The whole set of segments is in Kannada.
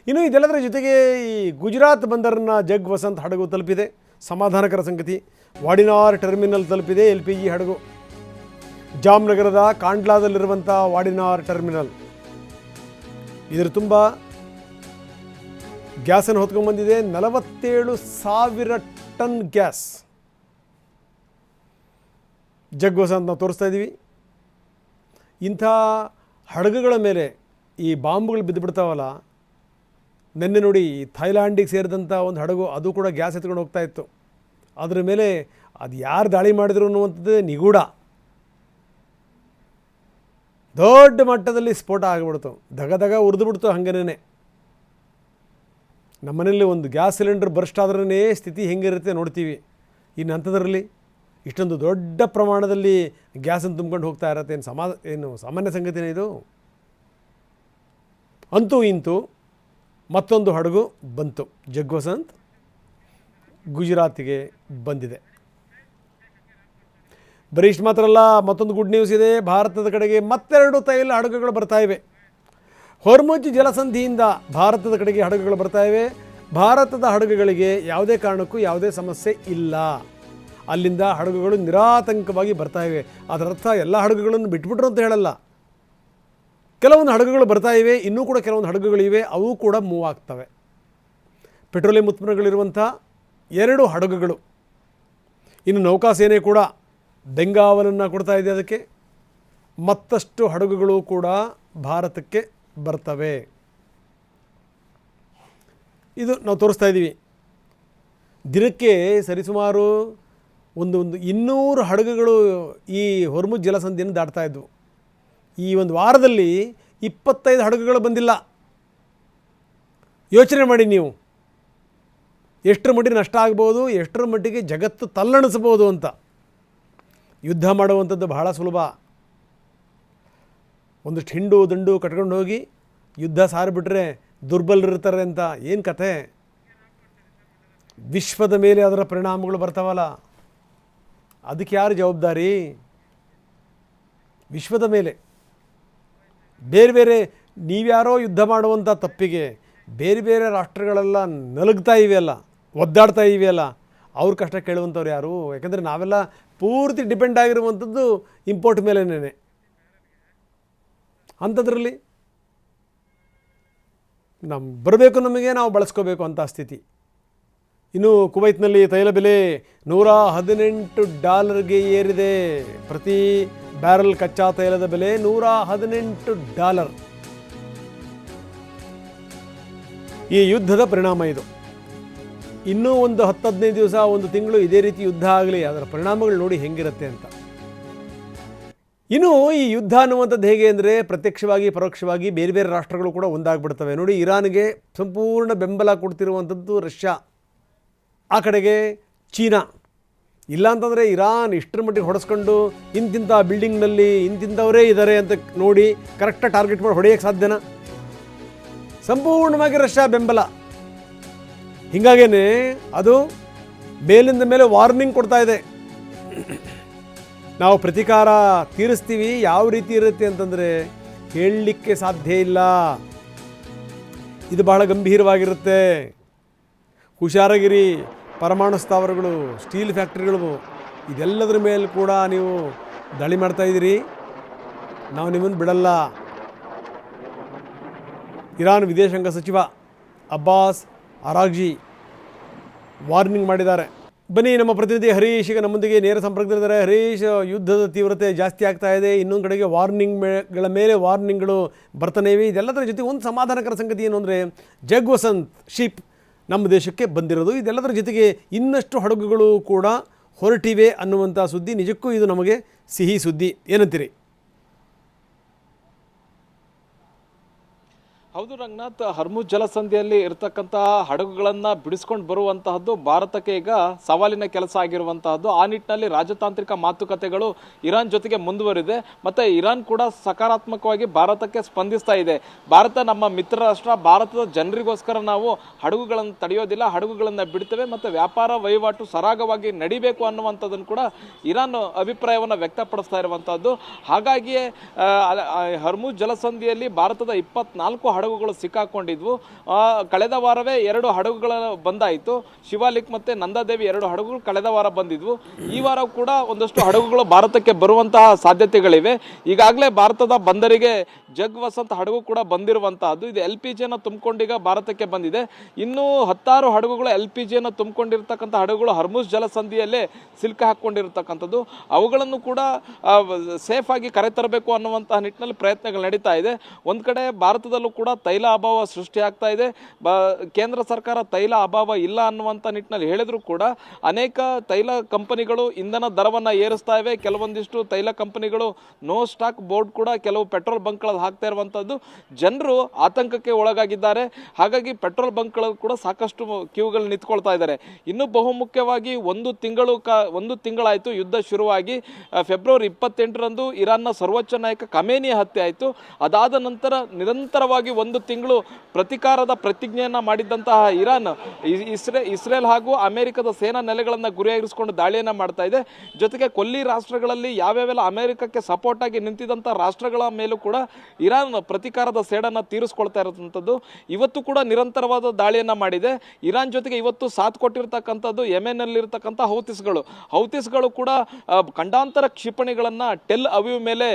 ಇನ್ನು ಇದೆಲ್ಲದರ ಜೊತೆಗೆ ಈ ಗುಜರಾತ್ ಬಂದರನ್ನು ಜಗ್ ವಸಂತ್ ಹಡಗು ತಲುಪಿದೆ, ಸಮಾಧಾನಕರ ಸಂಗತಿ. ವಾಡಿನಾರ್ ಟರ್ಮಿನಲ್ ತಲುಪಿದೆ LPG ಹಡಗು. ಜಾಮ್ನಗರದ ಕಾಂಡ್ಲಾದಲ್ಲಿರುವಂಥ ವಾಡಿನಾರ್ ಟರ್ಮಿನಲ್, ಇದರ ತುಂಬ ಗ್ಯಾಸನ್ನು ಹೊತ್ಕೊಂಡ್ಬಂದಿದೆ. 47,000 ಟನ್ ಗ್ಯಾಸ್ ಜಗ್ ವಸಂತ್ ನಾವು ತೋರಿಸ್ತಾ ಇದ್ದೀವಿ. ಇಂಥ ಹಡಗುಗಳ ಮೇಲೆ ಈ ಬಾಂಬ್ಗಳು ಬಿದ್ದು ಬಿಡ್ತಾವಲ್ಲ, ನೆನ್ನೆ ನೋಡಿ ಥೈಲ್ಯಾಂಡಿಗೆ ಸೇರಿದಂಥ ಒಂದು ಹಡಗು, ಅದು ಕೂಡ ಗ್ಯಾಸ್ ಎತ್ಕೊಂಡು ಹೋಗ್ತಾ ಇತ್ತು. ಅದರ ಮೇಲೆ ಅದು ಯಾರು ದಾಳಿ ಮಾಡಿದ್ರು ಅನ್ನುವಂಥದ್ದು ನಿಗೂಢ. ದೊಡ್ಡ ಮಟ್ಟದಲ್ಲಿ ಸ್ಫೋಟ ಆಗಿಬಿಡ್ತು, ದಗ ಉರಿದುಬಿಡ್ತು. ಹಾಗೇನೇ ನಮ್ಮನೇಲಿ ಒಂದು ಗ್ಯಾಸ್ ಸಿಲಿಂಡರ್ ಬರ್ಸ್ಟ್ ಆದ್ರೇ ಸ್ಥಿತಿ ಹೆಂಗಿರುತ್ತೆ ನೋಡ್ತೀವಿ. ಇನ್ನು ಅಂಥದ್ರಲ್ಲಿ ಇಷ್ಟೊಂದು ದೊಡ್ಡ ಪ್ರಮಾಣದಲ್ಲಿ ಗ್ಯಾಸನ್ನು ತುಂಬ್ಕೊಂಡು ಹೋಗ್ತಾ ಇರತ್ತೆ, ಏನು ಸಾಮಾನ್ಯ ಸಂಗತಿನೇ ಇದು? ಅಂತೂ ಇಂತೂ ಮತ್ತೊಂದು ಹಡಗು ಬಂತು, ಜಗ್ ವಸಂತ್ ಗುಜರಾತಿಗೆ ಬಂದಿದೆ. ಬರೀ ಇಷ್ಟು ಮಾತ್ರ ಅಲ್ಲ, ಮತ್ತೊಂದು ಗುಡ್ ನ್ಯೂಸ್ ಇದೆ. ಭಾರತದ ಕಡೆಗೆ ಮತ್ತೆರಡು ತೈಲ ಹಡಗುಗಳು ಬರ್ತಾ ಇವೆ. ಹೊರ್ಮುಜ್ ಜಲಸಂಧಿಯಿಂದ ಭಾರತದ ಕಡೆಗೆ ಹಡಗುಗಳು ಬರ್ತಾ ಇವೆ. ಭಾರತದ ಹಡಗುಗಳಿಗೆ ಯಾವುದೇ ಕಾರಣಕ್ಕೂ ಯಾವುದೇ ಸಮಸ್ಯೆ ಇಲ್ಲ. ಅಲ್ಲಿಂದ ಹಡಗುಗಳು ನಿರಾತಂಕವಾಗಿ ಬರ್ತಾ ಇವೆ. ಅದರರ್ಥ ಎಲ್ಲ ಹಡಗುಗಳನ್ನು ಬಿಟ್ಬಿಟ್ರು ಅಂತ ಹೇಳಲ್ಲ. ಕೆಲವೊಂದು ಹಡಗುಗಳು ಬರ್ತಾ ಇವೆ, ಇನ್ನೂ ಕೂಡ ಕೆಲವೊಂದು ಹಡಗುಗಳಿವೆ, ಅವು ಕೂಡ ಮೂವ್ ಆಗ್ತವೆ. ಪೆಟ್ರೋಲಿಯಂ ಉತ್ಪನ್ನಗಳಿರುವಂಥ 2 ಹಡಗುಗಳು. ಇನ್ನು ನೌಕಾಸೇನೆ ಕೂಡ ಬೆಂಗಾವಲನ್ನು ಕೊಡ್ತಾ ಇದೆ. ಅದಕ್ಕೆ ಮತ್ತಷ್ಟು ಹಡಗುಗಳು ಕೂಡ ಭಾರತಕ್ಕೆ ಬರ್ತವೆ. ಇದು ನಾವು ತೋರಿಸ್ತಾ ಇದ್ದೀವಿ. ದಿನಕ್ಕೆ ಸರಿಸುಮಾರು ಒಂದು 200 ಹಡಗುಗಳು ಈ ಹೊರ್ಮುಜ್ ಜಲಸಂಧಿಯನ್ನು ದಾಟ್ತಾ ಇದ್ವು. ಈ ಒಂದು ವಾರದಲ್ಲಿ 25 ಹಡಗುಗಳು ಬಂದಿಲ್ಲ. ಯೋಚನೆ ಮಾಡಿ ನೀವು, ಎಷ್ಟರ ಮಟ್ಟಿಗೆ ನಷ್ಟ ಆಗ್ಬೋದು, ಎಷ್ಟರ ಮಟ್ಟಿಗೆ ಜಗತ್ತು ತಲ್ಲಣಿಸ್ಬೋದು ಅಂತ. ಯುದ್ಧ ಮಾಡುವಂಥದ್ದು ಬಹಳ ಸುಲಭ. ಒಂದಷ್ಟು ಹಿಂಡು ದಂಡು ಕಟ್ಕೊಂಡು ಹೋಗಿ ಯುದ್ಧ ಸಾರಿಬಿಟ್ರೆ ದುರ್ಬಲರಿರ್ತಾರೆ ಅಂತ ಏನು ಕಥೆ? ವಿಶ್ವದ ಮೇಲೆ ಅದರ ಪರಿಣಾಮಗಳು ಬರ್ತಾವಲ್ಲ, ಅದಕ್ಕೆ ಯಾರು ಜವಾಬ್ದಾರಿ? ವಿಶ್ವದ ಮೇಲೆ ಬೇರೆ ಬೇರೆ ನೀವ್ಯಾರೋ ಯುದ್ಧ ಮಾಡುವಂಥ ತಪ್ಪಿಗೆ ಬೇರೆ ಬೇರೆ ರಾಷ್ಟ್ರಗಳೆಲ್ಲ ನಲುಗ್ತಾ ಇವೆಯಲ್ಲ, ಒದ್ದಾಡ್ತಾ ಇವೆಯಲ್ಲ, ಅವ್ರ ಕಷ್ಟ ಕೇಳುವಂಥವ್ರು ಯಾರು? ಯಾಕಂದರೆ ನಾವೆಲ್ಲ ಪೂರ್ತಿ ಡಿಪೆಂಡ್ ಆಗಿರುವಂಥದ್ದು ಇಂಪೋರ್ಟ್ ಮೇಲೇನೆ. ಅಂಥದ್ರಲ್ಲಿ ಬರಬೇಕು, ನಮಗೆ ನಾವು ಬಳಸ್ಕೋಬೇಕು ಅಂತ ಸ್ಥಿತಿ. ಇನ್ನು ಕುವೈತ್ನಲ್ಲಿ ತೈಲ ಬೆಲೆ $118 ಏರಿದೆ. ಪ್ರತಿ ಬ್ಯಾರಲ್ ಕಚ್ಚಾ ತೈಲದ ಬೆಲೆ $118. ಈ ಯುದ್ಧದ ಪರಿಣಾಮ ಇದು. ಇನ್ನೂ ಒಂದು 10-15 ದಿವಸ, ಒಂದು ತಿಂಗಳು ಇದೇ ರೀತಿ ಯುದ್ಧ ಆಗಲಿ, ಅದರ ಪರಿಣಾಮಗಳು ನೋಡಿ ಹೆಂಗಿರುತ್ತೆ ಅಂತ. ಇನ್ನು ಈ ಯುದ್ಧ ಅನ್ನುವಂಥದ್ದು ಹೇಗೆ ಅಂದರೆ, ಪ್ರತ್ಯಕ್ಷವಾಗಿ ಪರೋಕ್ಷವಾಗಿ ಬೇರೆ ಬೇರೆ ರಾಷ್ಟ್ರಗಳು ಕೂಡ ಒಂದಾಗ್ಬಿಡ್ತವೆ. ನೋಡಿ, ಇರಾನ್ಗೆ ಸಂಪೂರ್ಣ ಬೆಂಬಲ ಕೊಡ್ತಿರುವಂಥದ್ದು ರಷ್ಯಾ, ಆ ಕಡೆಗೆ ಚೀನಾ. ಇಲ್ಲಾಂತಂದರೆ ಇರಾನ್ ಇಷ್ಟರ ಮಟ್ಟಿಗೆ ಹೊಡೆಸ್ಕೊಂಡು ಇಂತಿಂಥ ಬಿಲ್ಡಿಂಗ್ನಲ್ಲಿ ಇಂತಿಂಥವರೇ ಇದ್ದಾರೆ ಅಂತ ನೋಡಿ ಕರೆಕ್ಟಾಗಿ ಟಾರ್ಗೆಟ್ ಮಾಡಿ ಹೊಡೆಯೋಕ್ಕೆ ಸಾಧ್ಯನಾ? ಸಂಪೂರ್ಣವಾಗಿ ರಷ್ಯಾ ಬೆಂಬಲ. ಹೀಗಾಗೇ ಅದು ಮೇಲಿಂದ ಮೇಲೆ ವಾರ್ನಿಂಗ್ ಕೊಡ್ತಾ ಇದೆ, ನಾವು ಪ್ರತೀಕಾರ ತೀರಿಸ್ತೀವಿ. ಯಾವ ರೀತಿ ಇರುತ್ತೆ ಅಂತಂದರೆ ಹೇಳಲಿಕ್ಕೆ ಸಾಧ್ಯ ಇಲ್ಲ. ಇದು ಬಹಳ ಗಂಭೀರವಾಗಿರುತ್ತೆ. ಹುಷಾರಾಗಿರಿ. ಪರಮಾಣು ಸ್ಥಾವರಗಳು, ಸ್ಟೀಲ್ ಫ್ಯಾಕ್ಟ್ರಿಗಳು, ಇದೆಲ್ಲದರ ಮೇಲೆ ಕೂಡ ನೀವು ದಾಳಿ ಮಾಡ್ತಾಯಿದ್ದೀರಿ, ನಾವು ನಿಮ್ಮನ್ನು ಬಿಡಲ್ಲ. ಇರಾನ್ ವಿದೇಶಾಂಗ ಸಚಿವ ಅಬ್ಬಾಸ್ ಅರಾಗ್ಜಿ ವಾರ್ನಿಂಗ್ ಮಾಡಿದ್ದಾರೆ. ಬನ್ನಿ, ನಮ್ಮ ಪ್ರತಿನಿಧಿ ಹರೀಶ್ ಈಗ ನಮ್ಮೊಂದಿಗೆ ನೇರ ಸಂಪರ್ಕದಲ್ಲಿದ್ದಾರೆ. ಹರೀಶ್, ಯುದ್ಧದ ತೀವ್ರತೆ ಜಾಸ್ತಿ ಆಗ್ತಾ ಇದೆ, ಇನ್ನೊಂದು ಕಡೆಗೆ ವಾರ್ನಿಂಗ್ಗಳ ಮೇಲೆ ವಾರ್ನಿಂಗ್ಗಳು ಬರ್ತಾನೆ ಇವೆ. ಇದೆಲ್ಲದರ ಜೊತೆಗೆ ಒಂದು ಸಮಾಧಾನಕರ ಸಂಗತಿ ಏನು ಅಂದರೆ, ಜಗ್ ವಸಂತ್ ಶಿಪ್ ನಮ್ಮ ದೇಶಕ್ಕೆ ಬಂದಿರೋದು. ಇದೆಲ್ಲದರ ಜೊತೆಗೆ ಇನ್ನಷ್ಟು ಹಡಗುಗಳು ಕೂಡ ಹೊರಟಿವೆ ಅನ್ನುವಂಥ ಸುದ್ದಿ. ನಿಜಕ್ಕೂ ಇದು ನಮಗೆ ಸಿಹಿ ಸುದ್ದಿ, ಏನಂತೀರಿ? ಹೌದು ರಂಗನಾಥ್, ಹರ್ಮುಜ್ ಜಲಸಂಧಿಯಲ್ಲಿ ಇರತಕ್ಕಂತಹ ಹಡಗುಗಳನ್ನು ಬಿಡಿಸ್ಕೊಂಡು ಬರುವಂತಹದ್ದು ಭಾರತಕ್ಕೆ ಈಗ ಸವಾಲಿನ ಕೆಲಸ ಆಗಿರುವಂತಹದ್ದು. ಆ ನಿಟ್ಟಿನಲ್ಲಿ ರಾಜತಾಂತ್ರಿಕ ಮಾತುಕತೆಗಳು ಇರಾನ್ ಜೊತೆಗೆ ಮುಂದುವರಿದೆ. ಮತ್ತೆ ಇರಾನ್ ಕೂಡ ಸಕಾರಾತ್ಮಕವಾಗಿ ಭಾರತಕ್ಕೆ ಸ್ಪಂದಿಸ್ತಾ ಇದೆ. ಭಾರತ ನಮ್ಮ ಮಿತ್ರ ರಾಷ್ಟ್ರ, ಭಾರತದ ಜನರಿಗೋಸ್ಕರ ನಾವು ಹಡಗುಗಳನ್ನು ತಡೆಯೋದಿಲ್ಲ, ಹಡಗುಗಳನ್ನು ಬಿಡ್ತೇವೆ, ಮತ್ತೆ ವ್ಯಾಪಾರ ವಹಿವಾಟು ಸರಾಗವಾಗಿ ನಡಿಬೇಕು ಅನ್ನುವಂಥದ್ದನ್ನು ಕೂಡ ಇರಾನ್ ಅಭಿಪ್ರಾಯವನ್ನು ವ್ಯಕ್ತಪಡಿಸ್ತಾ ಇರುವಂತಹದ್ದು. ಹಾಗಾಗಿಯೇ ಹರ್ಮುಜ್ ಜಲಸಂಧಿಯಲ್ಲಿ ಭಾರತದ 24 ಹಡಗುಗಳು ಸಿಕ್ಕಾಕೊಂಡಿದ್ವು. ಕಳೆದ ವಾರವೇ 2 ಹಡಗುಗಳ ಬಂದಾಯಿತು. ಶಿವಾಲಿಕ್ ಮತ್ತು ನಂದಾದೇವಿ 2 ಹಡಗುಗಳು ಕಳೆದ ವಾರ ಬಂದಿದ್ವು. ಈ ವಾರ ಕೂಡ ಒಂದಷ್ಟು ಹಡಗುಗಳು ಭಾರತಕ್ಕೆ ಬರುವಂತಹ ಸಾಧ್ಯತೆಗಳಿವೆ. ಈಗಾಗಲೇ ಭಾರತದ ಬಂದರಿಗೆ ಜಗ್ ವಸಂತ್ ಹಡಗು ಕೂಡ ಬಂದಿರುವಂತಹದ್ದು. ಇದು LPGಯನ್ನು ತುಂಬಿಕೊಂಡೀಗ ಭಾರತಕ್ಕೆ ಬಂದಿದೆ. ಇನ್ನೂ 10 ಹಡಗುಗಳು LPGಯನ್ನು ತುಂಬಿಕೊಂಡಿರ್ತಕ್ಕಂಥ ಹಡಗುಗಳು ಹರ್ಮುಜ್ ಜಲಸಂಧಿಯಲ್ಲೇ ಸಿಲುಕ ಹಾಕ್ಕೊಂಡಿರ್ತಕ್ಕಂಥದ್ದು. ಅವುಗಳನ್ನು ಕೂಡ ಸೇಫ್ ಆಗಿ ಕರೆತರಬೇಕು ಅನ್ನುವಂತಹ ನಿಟ್ಟಿನಲ್ಲಿ ಪ್ರಯತ್ನಗಳು ನಡೀತಾ ಇದೆ. ಒಂದು ಕಡೆ ಭಾರತದಲ್ಲೂ ಕೂಡ ತೈಲ ಅಭಾವ ಸೃಷ್ಟಿಯಾಗ್ತಾ ಇದೆ. ಕೇಂದ್ರ ಸರ್ಕಾರ ತೈಲ ಅಭಾವ ಇಲ್ಲ ಅನ್ನುವಂಥ ನಿಟ್ಟಿನಲ್ಲಿ ಹೇಳಿದ್ರು ಕೂಡ ಅನೇಕ ತೈಲ ಕಂಪನಿಗಳು ಇಂಧನ ದರವನ್ನು ಏರಿಸ್ತಾ ಇವೆ. ಕೆಲವೊಂದಿಷ್ಟು ತೈಲ ಕಂಪನಿಗಳು ನೋ ಸ್ಟಾಕ್ ಬೋರ್ಡ್ ಕೂಡ ಕೆಲವು ಪೆಟ್ರೋಲ್ ಬಂಕ್ಗಳಲ್ಲಿ ಹಾಕ್ತಾ ಇರುವಂಥದ್ದು. ಜನರು ಆತಂಕಕ್ಕೆ ಒಳಗಾಗಿದ್ದಾರೆ. ಹಾಗಾಗಿ ಪೆಟ್ರೋಲ್ ಬಂಕ್ಗಳು ಕೂಡ ಸಾಕಷ್ಟು ಕ್ಯೂಗಳು ನಿಂತ್ಕೊಳ್ತಾ ಇದ್ದಾರೆ. ಇನ್ನು ಬಹುಮುಖ್ಯವಾಗಿ ಒಂದು ತಿಂಗಳಾಯಿತು ಯುದ್ಧ ಶುರುವಾಗಿ. ಫೆಬ್ರವರಿ 28ರಂದು ಇರಾನ್ನ ಸರ್ವೋಚ್ಚ ನಾಯಕ ಖಮೇನಿ ಹತ್ಯೆ ಆಯಿತು. ಅದಾದ ನಂತರ ನಿರಂತರವಾಗಿ 1 ತಿಂಗಳು ಪ್ರತಿಕಾರದ ಪ್ರತಿಜ್ಞೆಯನ್ನು ಮಾಡಿದ್ದಂತಹ ಇರಾನ್ ಇಸ್ರೇಲ್ ಹಾಗೂ ಅಮೆರಿಕದ ಸೇನಾ ನೆಲೆಗಳನ್ನು ಗುರಿಯಾಗಿರಿಸಿಕೊಂಡು ದಾಳಿಯನ್ನು ಮಾಡ್ತಾ ಇದೆ. ಜೊತೆಗೆ ಕೊಲ್ಲಿ ರಾಷ್ಟ್ರಗಳಲ್ಲಿ ಯಾವ್ಯಾವೆಲ್ಲ ಅಮೆರಿಕಕ್ಕೆ ಸಪೋರ್ಟ್ ಆಗಿ ನಿಂತಿದ್ದಂಥ ರಾಷ್ಟ್ರಗಳ ಮೇಲೂ ಕೂಡ ಇರಾನ್ ಪ್ರತಿಕಾರದ ಸೇಡನ್ನು ತೀರಿಸ್ಕೊಳ್ತಾ ಇರತಕ್ಕಂಥದ್ದು. ಇವತ್ತು ಕೂಡ ನಿರಂತರವಾದ ದಾಳಿಯನ್ನು ಮಾಡಿದೆ. ಇರಾನ್ ಜೊತೆಗೆ ಇವತ್ತು ಸಾಥ್ ಕೊಟ್ಟಿರ್ತಕ್ಕಂಥದ್ದು ಯೆಮೆನ್ನಲ್ಲಿರ್ತಕ್ಕಂಥ ಹೌತಿಸ್ಗಳು ಕೂಡ ಖಂಡಾಂತರ ಕ್ಷಿಪಣಿಗಳನ್ನು ಟೆಲ್ ಅವೀವ್ ಮೇಲೆ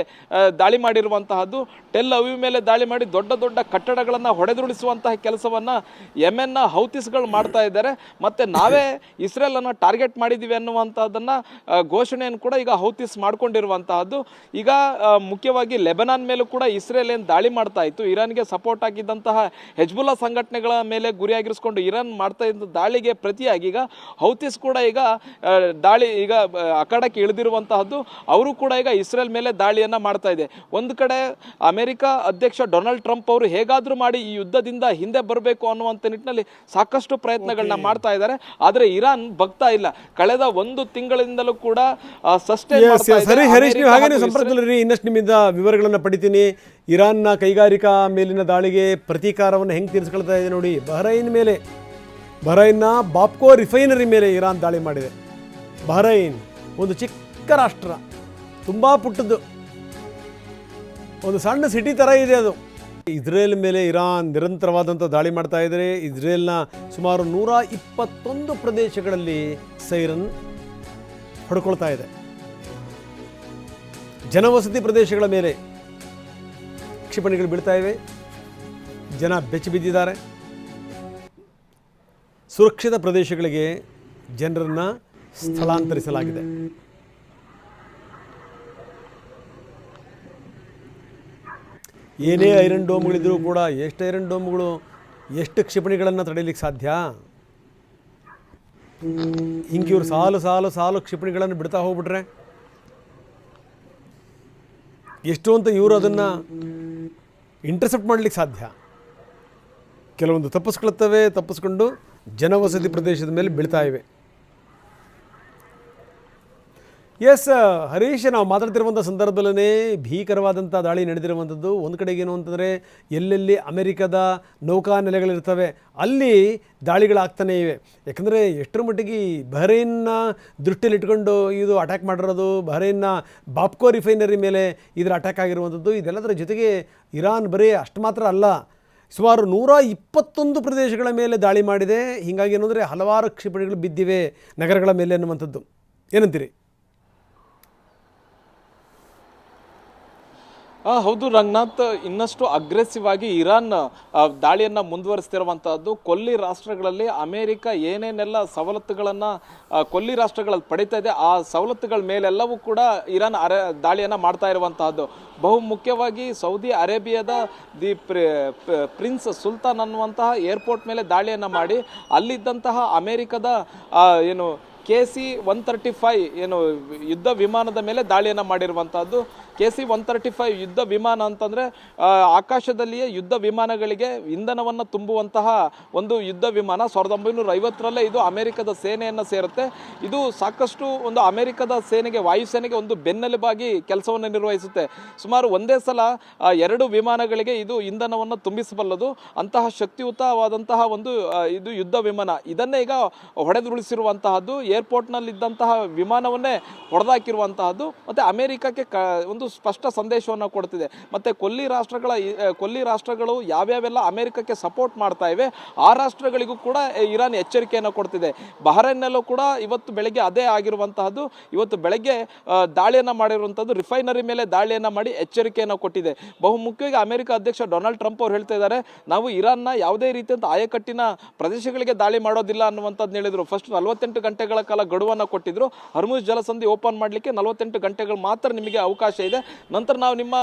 ದಾಳಿ ಮಾಡಿರುವಂತಹದ್ದು. ಟೆಲ್ ಅವೀವ್ ಮೇಲೆ ದಾಳಿ ಮಾಡಿ ದೊಡ್ಡ ದೊಡ್ಡ ಕಟ್ಟಡಗಳನ್ನು ಹೊಡೆದುರುಳಿಸುವಂತಹ ಕೆಲಸವನ್ನು ಯೆಮೆನ್ನ ಹೌತಿಸ್ಗಳು ಮಾಡ್ತಾ ಇದ್ದಾರೆ. ಮತ್ತು ನಾವೇ ಇಸ್ರೇಲನ್ನು ಟಾರ್ಗೆಟ್ ಮಾಡಿದ್ದೀವಿ ಅನ್ನುವಂಥದ್ದನ್ನು ಘೋಷಣೆಯನ್ನು ಕೂಡ ಈಗ ಹೌತಿಸ್ ಮಾಡ್ಕೊಂಡಿರುವಂತಹದ್ದು. ಈಗ ಮುಖ್ಯವಾಗಿ ಲೆಬನಾನ್ ಮೇಲೂ ಕೂಡ ಇಸ್ರೇಲ್ ಏನು ದಾಳಿ ಮಾಡ್ತಾ ಇತ್ತು, ಇರಾನ್ಗೆ ಸಪೋರ್ಟ್ ಆಗಿದ್ದಂತಹ ಹೆಜ್ಬುಲ್ಲಾ ಸಂಘಟನೆಗಳ ಮೇಲೆ ಗುರಿಯಾಗಿರಿಸಿಕೊಂಡು ಇರಾನ್ ಮಾಡ್ತಾ ಇದ್ದ ದಾಳಿಗೆ ಪ್ರತಿಯಾಗಿ ಈಗ ಹೌತಿಸ್ ಕೂಡ ಈಗ ಅಖಾಡಕ್ಕೆ ಇಳಿದಿರುವಂತಹದ್ದು. ಅವರು ಕೂಡ ಈಗ ಇಸ್ರೇಲ್ ಮೇಲೆ ದಾಳಿಯನ್ನು ಮಾಡ್ತಾ ಇದೆ. ಒಂದು ಕಡೆ ಅಮೆರಿಕ ಅಧ್ಯಕ್ಷ ಡೊನಾಲ್ಡ್ ಟ್ರಂಪ್ ಅವರು ಹೇಗಾದರೂ ಮಾಡಿ ಈ ಯುದ್ಧದಿಂದ ಹಿಂದೆ ಬರಬೇಕು ಅನ್ನುವಂಥ ನಿಟ್ಟಿನಲ್ಲಿ ಸಾಕಷ್ಟು ಪ್ರಯತ್ನಗಳನ್ನ ಮಾಡ್ತಾ ಇದ್ದಾರೆ. ಆದರೆ ಇರಾನ್ ಬಗ್ತಾ ಇಲ್ಲ. ಕಳೆದ 1 ತಿಂಗಳಿಂದಲೂ ಕೂಡ ಸಂಪರ್ಕದಲ್ಲಿ ಇನ್ನಷ್ಟು ನಿಮ್ಮಿಂದ ವಿವರಗಳನ್ನು ಪಡಿತೀನಿ. ಇರಾನ್ನ ಕೈಗಾರಿಕಾ ಮೇಲಿನ ದಾಳಿಗೆ ಪ್ರತೀಕಾರವನ್ನು ಹೆಂಗೆ ತೀರಿಸ್ಕೊಳ್ತಾ ಇದೆ ನೋಡಿ. ಬಹ್ರೈನ್ನ ಬಾಪ್ಕೋ ರಿಫೈನರಿ ಮೇಲೆ ಇರಾನ್ ದಾಳಿ ಮಾಡಿದೆ. ಬಹ್ರೈನ್ ಒಂದು ಚಿಕ್ಕ ರಾಷ್ಟ್ರ, ತುಂಬ ಪುಟ್ಟದ್ದು, ಒಂದು ಸಣ್ಣ ಸಿಟಿ ಥರ ಇದೆ ಅದು. ಇಸ್ರೇಲ್ ಮೇಲೆ ಇರಾನ್ ನಿರಂತರವಾದಂಥ ದಾಳಿ ಮಾಡ್ತಾ ಇದ್ದಾರೆ. ಇಸ್ರೇಲ್ನ ಸುಮಾರು 121 ಪ್ರದೇಶಗಳಲ್ಲಿ ಸೈರನ್ ಹೊಡ್ಕೊಳ್ತಾ ಇದೆ. ಜನವಸತಿ ಪ್ರದೇಶಗಳ ಮೇಲೆ ಕ್ಷಿಪಣಿಗಳು ಬೀಳ್ತಾ ಇವೆ. ಜನ ಬೆಚ್ಚಿ ಬಿದ್ದಿದ್ದಾರೆ. ಸುರಕ್ಷಿತ ಪ್ರದೇಶಗಳಿಗೆ ಜನರನ್ನು ಸ್ಥಳಾಂತರಿಸಲಾಗಿದೆ. ಏನೇ ಐರನ್ ಡೋಮ್ಗಳಿದ್ರೂ ಕೂಡ ಎಷ್ಟು ಐರನ್ ಡೋಮ್ಗಳು, ಎಷ್ಟು ಕ್ಷಿಪಣಿಗಳನ್ನು ತಡೆಯಲಿಕ್ಕೆ ಸಾಧ್ಯ? ಹಿಂಗೆ ಇವರು ಸಾಲು ಕ್ಷಿಪಣಿಗಳನ್ನು ಬಿಡ್ತಾ ಹೋಗ್ಬಿಟ್ರೆ ಎಷ್ಟು ಅಂತ ಇವರು ಅದನ್ನು ಇಂಟರ್ಸೆಪ್ಟ್ ಮಾಡಲಿಕ್ಕೆ ಸಾಧ್ಯ? ಕೆಲವೊಂದು ತಪ್ಪಿಸ್ಕೊಂಡು ಜನವಸತಿ ಪ್ರದೇಶದ ಮೇಲೆ ಬೀಳ್ತಾ ಇವೆ. ಎಸ್ ಹರೀಶ್, ನಾವು ಮಾತಾಡ್ತಿರುವಂಥ ಸಂದರ್ಭದಲ್ಲೇ ಭೀಕರವಾದಂಥ ದಾಳಿ ನಡೆದಿರುವಂಥದ್ದು. ಒಂದು ಕಡೆಗೆ ಏನು ಅಂತಂದರೆ ಎಲ್ಲೆಲ್ಲಿ ಅಮೆರಿಕದ ನೌಕಾನೆಲೆಗಳಿರ್ತವೆ ಅಲ್ಲಿ ದಾಳಿಗಳಾಗ್ತಾನೇ ಇವೆ. ಯಾಕಂದರೆ ಎಷ್ಟರ ಮಟ್ಟಿಗೆ ಬಹ್ರೈನ್ನ ದೃಷ್ಟಿಯಲ್ಲಿಟ್ಕೊಂಡು ಇದು ಅಟ್ಯಾಕ್ ಮಾಡಿರೋದು, ಬಹ್ರೈನ್ನ ಬಾಪ್ಕೋ ರಿಫೈನರಿ ಮೇಲೆ ಇದರ ಅಟ್ಯಾಕ್ ಆಗಿರುವಂಥದ್ದು. ಇದೆಲ್ಲದರ ಜೊತೆಗೆ ಇರಾನ್ ಬರೀ ಅಷ್ಟು ಮಾತ್ರ ಅಲ್ಲ, ಸುಮಾರು 121 ಪ್ರದೇಶಗಳ ಮೇಲೆ ದಾಳಿ ಮಾಡಿದೆ. ಹೀಗಾಗಿ ಏನಂದರೆ ಹಲವಾರು ಕ್ಷಿಪಣಿಗಳು ಬಿದ್ದಿವೆ ನಗರಗಳ ಮೇಲೆ ಅನ್ನುವಂಥದ್ದು. ಏನಂತೀರಿ? ಹೌದು ರಂಗನಾಥ್, ಇನ್ನಷ್ಟು ಅಗ್ರೆಸಿವ್ ಆಗಿ ಇರಾನ್ ದಾಳಿಯನ್ನು ಮುಂದುವರಿಸ್ತಿರುವಂತಹದ್ದು. ಕೊಲ್ಲಿ ರಾಷ್ಟ್ರಗಳಲ್ಲಿ ಅಮೆರಿಕ ಏನೇನೆಲ್ಲ ಸವಲತ್ತುಗಳನ್ನು ಕೊಲ್ಲಿ ರಾಷ್ಟ್ರಗಳಲ್ಲಿ ಪಡೀತಾ ಇದೆ, ಆ ಸವಲತ್ತುಗಳ ಮೇಲೆಲ್ಲವೂ ಕೂಡ ಇರಾನ್ ದಾಳಿಯನ್ನು ಮಾಡ್ತಾ ಇರುವಂತಹದ್ದು. ಬಹುಮುಖ್ಯವಾಗಿ ಸೌದಿ ಅರೇಬಿಯಾದ ಪ್ರಿನ್ಸ್ ಸುಲ್ತಾನ್ ಅನ್ನುವಂತಹ ಏರ್ಪೋರ್ಟ್ ಮೇಲೆ ದಾಳಿಯನ್ನು ಮಾಡಿ ಅಲ್ಲಿದ್ದಂತಹ ಅಮೆರಿಕದ KC-135 ಯುದ್ಧ ವಿಮಾನದ ಮೇಲೆ ದಾಳಿಯನ್ನು ಮಾಡಿರುವಂತಹದ್ದು. KC-135 ಯುದ್ಧ ವಿಮಾನ ಅಂತಂದರೆ ಆಕಾಶದಲ್ಲಿಯೇ ಯುದ್ಧ ವಿಮಾನಗಳಿಗೆ ಇಂಧನವನ್ನು ತುಂಬುವಂತಹ ಒಂದು ಯುದ್ಧ ವಿಮಾನ. 1950ರಲ್ಲೇ ಇದು ಅಮೆರಿಕದ ಸೇನೆಯನ್ನು ಸೇರುತ್ತೆ. ಇದು ಸಾಕಷ್ಟು ಒಂದು ಅಮೆರಿಕದ ಸೇನೆಗೆ, ವಾಯುಸೇನೆಗೆ ಒಂದು ಬೆನ್ನೆಲುಬಾಗಿ ಕೆಲಸವನ್ನು ನಿರ್ವಹಿಸುತ್ತೆ. ಸುಮಾರು ಒಂದೇ ಸಲ 2 ವಿಮಾನಗಳಿಗೆ ಇದು ಇಂಧನವನ್ನು ತುಂಬಿಸಬಲ್ಲದು. ಅಂತಹ ಶಕ್ತಿಯುತವಾದಂತಹ ಒಂದು ಇದು ಯುದ್ಧ ವಿಮಾನ. ಇದನ್ನೇ ಈಗ ಹೊಡೆದುರುಳಿಸಿರುವಂತಹದ್ದು ಏರ್ಪೋರ್ಟ್ನಲ್ಲಿದ್ದಂತಹ ವಿಮಾನವನ್ನೇ ಹೊಡೆದಾಕಿರುವಂತಹದ್ದು ಮತ್ತು ಅಮೆರಿಕಕ್ಕೆ ಒಂದು ಸ್ಪಷ್ಟ ಸಂದೇಶವನ್ನು ಕೊಡ್ತಿದೆ. ಮತ್ತು ಕೊಲ್ಲಿ ರಾಷ್ಟ್ರಗಳು ಯಾವ್ಯಾವೆಲ್ಲ ಅಮೆರಿಕಕ್ಕೆ ಸಪೋರ್ಟ್ ಮಾಡ್ತಾ ಇವೆ ಆ ರಾಷ್ಟ್ರಗಳಿಗೂ ಕೂಡ ಇರಾನ್ ಎಚ್ಚರಿಕೆಯನ್ನು ಕೊಡ್ತಿದೆ. ಬಹ್ರೈನ್ನಲ್ಲೂ ಕೂಡ ಇವತ್ತು ಬೆಳಗ್ಗೆ ಅದೇ ಆಗಿರುವಂತಹದ್ದು. ಇವತ್ತು ಬೆಳಗ್ಗೆ ದಾಳಿಯನ್ನು ಮಾಡಿರುವಂಥದ್ದು, ರಿಫೈನರಿ ಮೇಲೆ ದಾಳಿಯನ್ನು ಮಾಡಿ ಎಚ್ಚರಿಕೆಯನ್ನು ಕೊಟ್ಟಿದೆ. ಬಹುಮುಖ್ಯವಾಗಿ ಅಮೆರಿಕ ಅಧ್ಯಕ್ಷ ಡೊನಾಲ್ಡ್ ಟ್ರಂಪ್ ಅವರು ಹೇಳ್ತಾ ಇದ್ದಾರೆ, ನಾವು ಇರಾನ್ನ ಯಾವುದೇ ರೀತಿಯಂತ ಆಯಕಟ್ಟಿನ ಪ್ರದೇಶಗಳಿಗೆ ದಾಳಿ ಮಾಡೋದಿಲ್ಲ ಅನ್ನುವಂಥದ್ದು ಹೇಳಿದರು. ಫಸ್ಟ್ 48 ಗಂಟೆಗಳ ಕಾಲ ಗಡುವನ್ನು ಕೊಟ್ಟಿದ್ರು. ಹರ್ಮುಜ್ ಜಲಸಂಧಿ ಓಪನ್ ಮಾಡಲಿಕ್ಕೆ 48 ಗಂಟೆಗಳು ಮಾತ್ರ ನಿಮಗೆ ಅವಕಾಶ ಇದೆ, ನಂತರ ನಾವು ನಿಮ್ಮ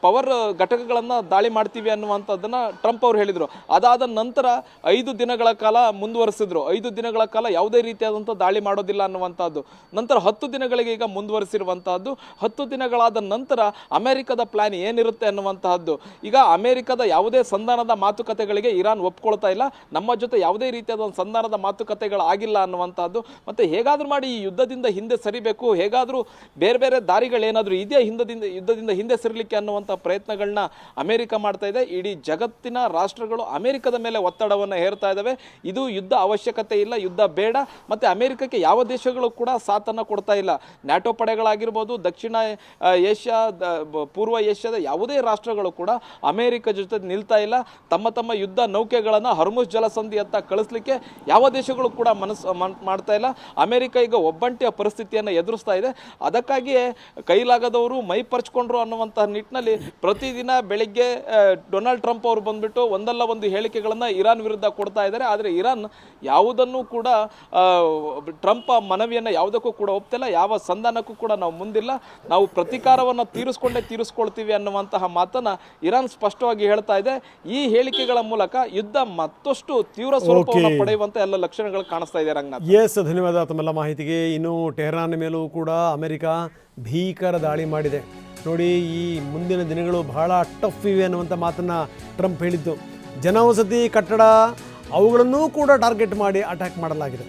ಪವರ್ ಘಟಕಗಳನ್ನು ದಾಳಿ ಮಾಡ್ತೀವಿ ಅನ್ನುವಂಥದ್ದನ್ನು ಟ್ರಂಪ್ ಅವರು ಹೇಳಿದರು. ಅದಾದ ನಂತರ 5 ದಿನಗಳ ಕಾಲ ಮುಂದುವರಿಸಿದ್ರು. 5 ದಿನಗಳ ಕಾಲ ಯಾವುದೇ ರೀತಿಯಾದಂಥ ದಾಳಿ ಮಾಡೋದಿಲ್ಲ ಅನ್ನುವಂಥದ್ದು. ನಂತರ 10 ದಿನಗಳಿಗೆ ಈಗ ಮುಂದುವರಿಸಿರುವಂತಹದ್ದು. 10 ದಿನಗಳಾದ ನಂತರ ಅಮೆರಿಕದ ಪ್ಲಾನ್ ಏನಿರುತ್ತೆ ಅನ್ನುವಂತಹದ್ದು. ಈಗ ಅಮೆರಿಕದ ಯಾವುದೇ ಸಂಧಾನದ ಮಾತುಕತೆಗಳಿಗೆ ಇರಾನ್ ಒಪ್ಕೊಳ್ತಾ ಇಲ್ಲ, ನಮ್ಮ ಜೊತೆ ಯಾವುದೇ ರೀತಿಯಾದ ಸಂಧಾನದ ಮಾತುಕತೆಗಳಾಗಿಲ್ಲ ಅನ್ನುವಂತಹದ್ದು. ಮತ್ತೆ ಹೇಗಾದ್ರೂ ಮಾಡಿ ಈ ಯುದ್ಧದಿಂದ ಹಿಂದೆ ಸರಿಬೇಕು, ಹೇಗಾದ್ರೂ ಬೇರೆ ಬೇರೆ ದಾರಿಗಳೇನಾದ್ರೂ ಇದೆಯಾ ಯುದ್ಧದಿಂದ ಹಿಂದೆ ಸರಿಲಿಕ್ಕೆ ಅನ್ನುವಂಥ ಪ್ರಯತ್ನಗಳನ್ನ ಅಮೆರಿಕ ಮಾಡ್ತಾ ಇದೆ. ಇಡೀ ಜಗತ್ತಿನ ರಾಷ್ಟ್ರಗಳು ಅಮೆರಿಕದ ಮೇಲೆ ಒತ್ತಡವನ್ನು ಹೇರ್ತಾ ಇದ್ದಾವೆ. ಇದು ಯುದ್ಧ ಅವಶ್ಯಕತೆ ಇಲ್ಲ, ಯುದ್ಧ ಬೇಡ. ಮತ್ತೆ ಅಮೆರಿಕಕ್ಕೆ ಯಾವ ದೇಶಗಳು ಕೂಡ ಸಾಥನ್ನು ಕೊಡ್ತಾ ಇಲ್ಲ. ನ್ಯಾಟೋ ಪಡೆಗಳಾಗಿರ್ಬೋದು, ದಕ್ಷಿಣ ಏಷ್ಯಾ, ಪೂರ್ವ ಏಷ್ಯಾದ ಯಾವುದೇ ರಾಷ್ಟ್ರಗಳು ಕೂಡ ಅಮೆರಿಕ ಜೊತೆ ನಿಲ್ತಾ ಇಲ್ಲ. ತಮ್ಮ ತಮ್ಮ ಯುದ್ಧ ನೌಕೆಗಳನ್ನು ಹರ್ಮುಜ್ ಜಲಸಂಧಿಯತ್ತ ಕಳಿಸ್ಲಿಕ್ಕೆ ಯಾವ ದೇಶಗಳು ಕೂಡ ಮಾಡ್ತಾ ಇಲ್ಲ. ಅಮೆರಿಕ ಈಗ ಒಬ್ಬಂಟಿಯ ಪರಿಸ್ಥಿತಿಯನ್ನು ಎದುರಿಸ್ತಾ ಇದೆ. ಅದಕ್ಕಾಗಿಯೇ ಕೈಲಾಗದವರು ಮೈ ಪರ್ಚ್ಕೊಂಡ್ರು ಅನ್ನುವಂಥ ನಿಟ್ಟಿನಲ್ಲಿ ಪ್ರತಿದಿನ ಬೆಳಿಗ್ಗೆ ಡೊನಾಲ್ಡ್ ಟ್ರಂಪ್ ಅವರು ಬಂದ್ಬಿಟ್ಟು ಒಂದಲ್ಲ ಒಂದು ಹೇಳಿಕೆಗಳನ್ನು ಇರಾನ್ ವಿರುದ್ಧ ಕೊಡ್ತಾ ಇದ್ದಾರೆ. ಆದರೆ ಇರಾನ್ ಯಾವುದನ್ನು ಕೂಡ ಟ್ರಂಪ್ ಮನವಿಯನ್ನು ಯಾವುದಕ್ಕೂ ಕೂಡ ಒಪ್ತಿಲ್ಲ. ಯಾವ ಸಂಧಾನಕ್ಕೂ ಕೂಡ ನಾವು ಮುಂದಿಲ್ಲ, ನಾವು ಪ್ರತೀಕಾರವನ್ನು ತೀರಿಸ್ಕೊಳ್ತೀವಿ ಅನ್ನುವಂತಹ ಮಾತನ್ನ ಇರಾನ್ ಸ್ಪಷ್ಟವಾಗಿ ಹೇಳ್ತಾ ಇದೆ. ಈ ಹೇಳಿಕೆಗಳ ಮೂಲಕ ಯುದ್ಧ ಮತ್ತಷ್ಟು ತೀವ್ರ ಸ್ವರೂಪವನ್ನು ಪಡೆಯುವಂತ ಎಲ್ಲ ಲಕ್ಷಣಗಳು ಕಾಣಿಸ್ತಾ ಇದೆ. ರಂಗನಾಥ್, ಎಸ್, ಧನ್ಯವಾದ ತಮ್ಮೆಲ್ಲ ಮಾಹಿತಿಗೆ. ಇನ್ನು ಟೆಹರಾನ್ ಮೇಲೂ ಕೂಡ ಅಮೆರಿಕ ಭೀಕರ ದಾಳಿ ಮಾಡಿದೆ. ನೋಡಿ, ಈ ಮುಂದಿನ ದಿನಗಳು ಬಹಳ ಟಫ್ ಇವೆ ಅನ್ನುವಂಥ ಮಾತನ್ನು ಟ್ರಂಪ್ ಹೇಳಿದ್ದು. ಜನವಸತಿ ಕಟ್ಟಡ ಅವುಗಳನ್ನೂ ಕೂಡ ಟಾರ್ಗೆಟ್ ಮಾಡಿ ಅಟ್ಯಾಕ್ ಮಾಡಲಾಗಿದೆ.